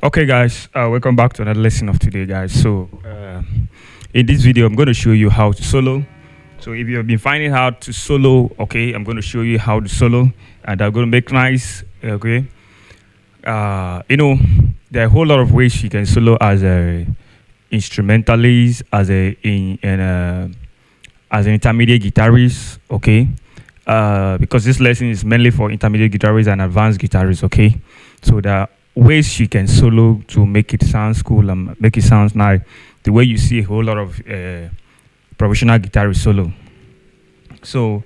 Okay, guys, welcome back to another lesson of today, guys. In this video, I'm going to show you how to solo. So, if you have been finding how to solo, okay, I'm going to show you how to solo, and I'm going to make nice, okay. There are a whole lot of ways you can solo as a instrumentalist, as an intermediate guitarist, okay. Because this lesson is mainly for intermediate guitarists and advanced guitarists, okay. So there are ways you can solo to make it sound cool and make it sound nice. The way you see a whole lot of professional guitarist solo. So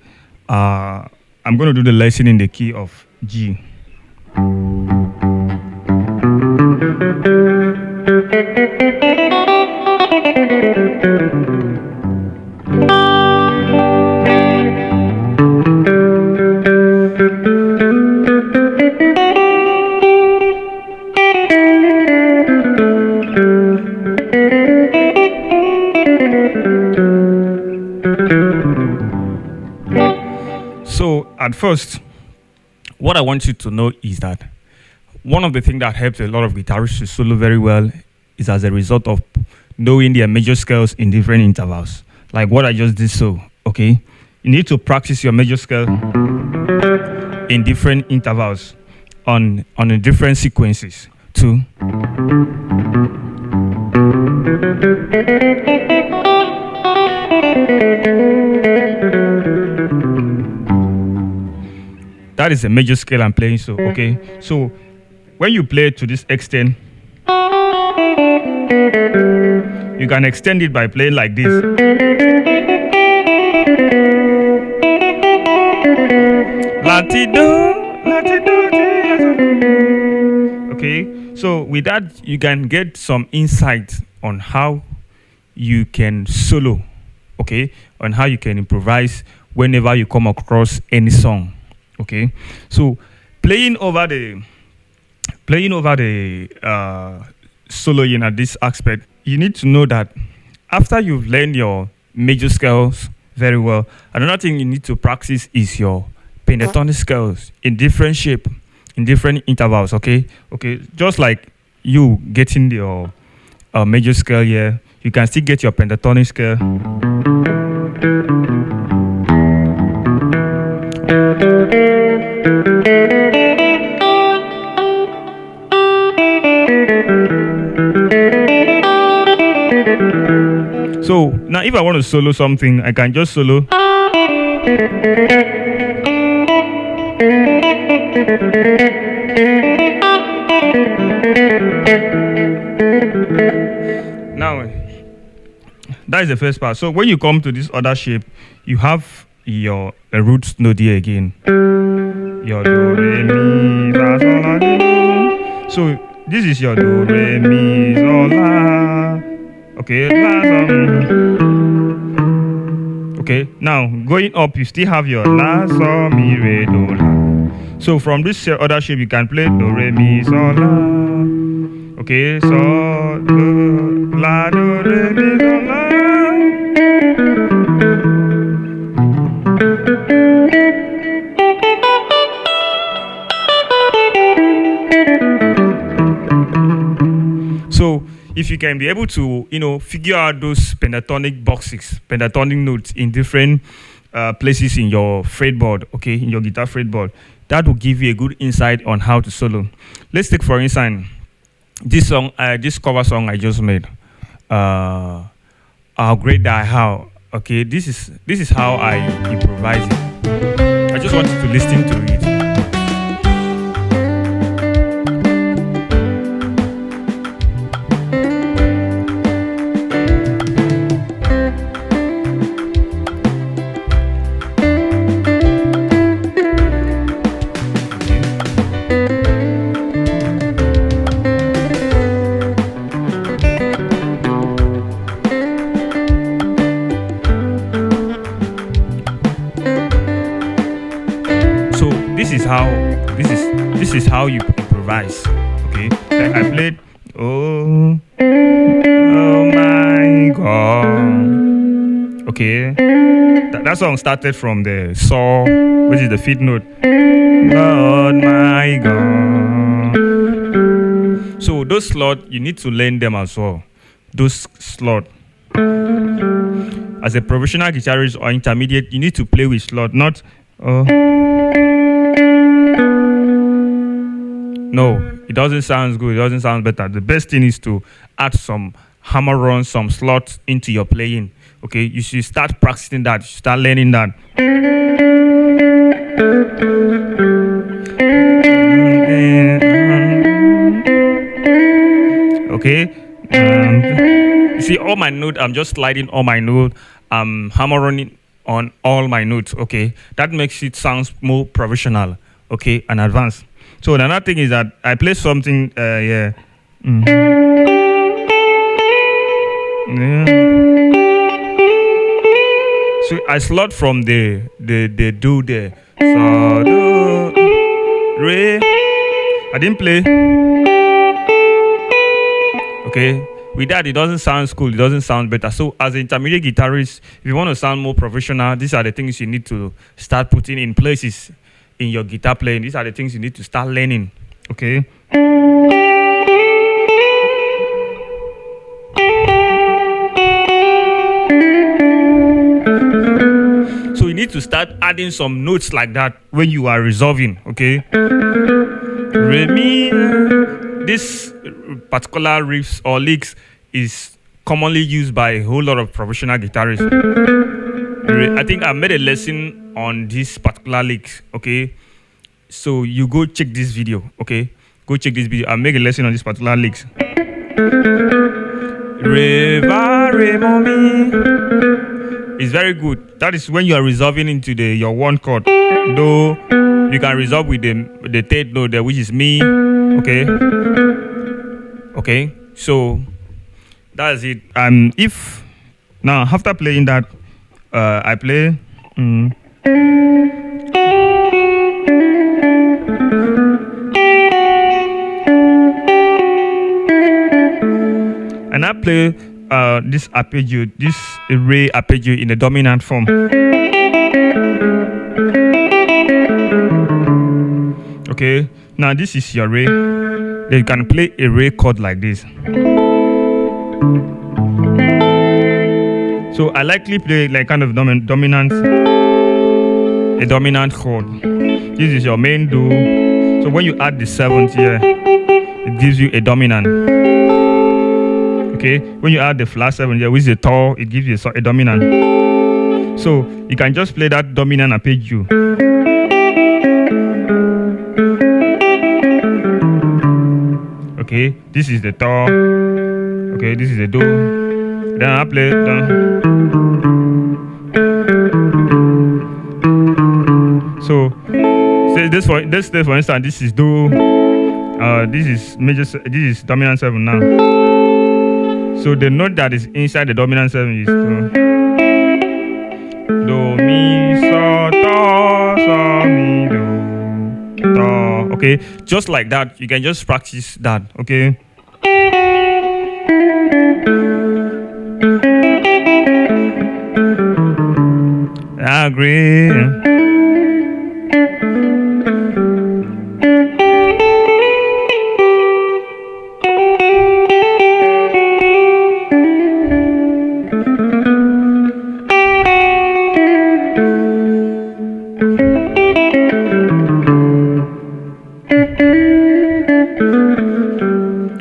I'm going to do the lesson in the key of G. So at first, what I want you to know is that one of the things that helps a lot of guitarists to solo very well is as a result of knowing their major scales in different intervals. Like what I just did okay? You need to practice your major scale in different intervals on the different sequences too. That is a major scale I'm playing, okay? So when you play to this extent, you can extend it by playing like this. Okay, so with that, you can get some insight on how you can solo, okay? On how you can improvise whenever you come across any song. Okay, so playing over the soloing at this aspect, you need to know that after you've learned your major scales very well, another thing you need to practice is your pentatonic scales in different shape, in different intervals. Okay, just like you getting your major scale here, you can still get your pentatonic scale. So now if I want to solo something, I can just solo. Now that is the first part. So when you come to this other shape, you have your root note here again. Your do re mi fa sol la do. So this is your do re mi sol la. Okay, la sol. Okay, now going up, you still have your la sol mi re do la. So from this other shape, you can play do re mi sol la. Okay, so do la do re mi sol la. So if you can be able to, figure out those pentatonic boxes, pentatonic notes in different places in your fretboard, okay, in your guitar fretboard, that will give you a good insight on how to solo. Let's take for instance this song, this cover song I just made. How Great Thy How. Okay, this is how I improvise it. I just want you to listen to it. This is how you improvise. Okay, like I played oh my God. Okay, that song started from the saw, which is the fifth note. Lord my God. So those slots, you need to learn them as well. Those slots. As a professional guitarist or intermediate, you need to play with slot, not no, it doesn't sound good, it doesn't sound better. The best thing is to add some hammer-on, some slots into your playing. Okay, you should start practicing that, you should start learning that. Okay, you see all my notes, I'm just sliding all my notes, I'm hammering on all my notes. Okay, that makes it sound more professional, okay, and advanced. So another thing is that I play something, yeah. So I slot from the do there. So do re. I didn't play. Okay. With that, it doesn't sound cool. It doesn't sound better. So as an intermediate guitarist, if you want to sound more professional, these are the things you need to start putting in places in your guitar playing. These are the things you need to start learning. Okay. So you need to start adding some notes like that when you are resolving. Okay. Re, mi. This particular riffs or licks is commonly used by a whole lot of professional guitarists. I think I made a lesson on this particular licks. Okay. So you go check this video. Okay. Go check this video. I'll make a lesson on this particular licks. Re, va, re, mo, mi. It's very good. That is when you are resolving into your one chord. Do. You can resolve with the third note there, which is mi. Okay. Okay. So that's it. If now after playing that, I play. And I play this arpeggio, this re arpeggio in the dominant form. Okay, now this is your re. Then you can play a re chord like this. So I likely play like kind of dominant, a dominant chord. This is your main do. So when you add the seventh here, it gives you a dominant. Okay, when you add the flat seven here, which is a tall, it gives you a dominant. So you can just play that dominant arpeggio. Okay, this is the tall. Okay, this is the do. Then I play down. So this for instance, this is do. This is major. This is dominant seven now. So the note that is inside the dominant seven is do, mi, so, mi, do, do. Okay, just like that, you can just practice that. Okay. I agree.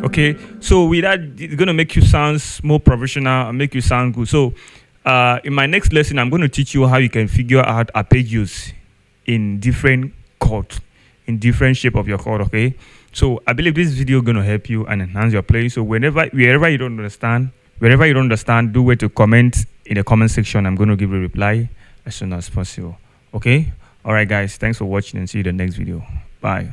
Okay, so with that, it's going to make you sound more professional and make you sound good. So in my next lesson, I'm going to teach you how you can figure out arpeggios in different chords, in different shape of your chord. Okay, so I believe this video is going to help you and enhance your playing. So wherever you don't understand, do wait to comment in the comment section. I'm going to give a reply as soon as possible. Okay, all right guys, thanks for watching and see you in the next video. Bye.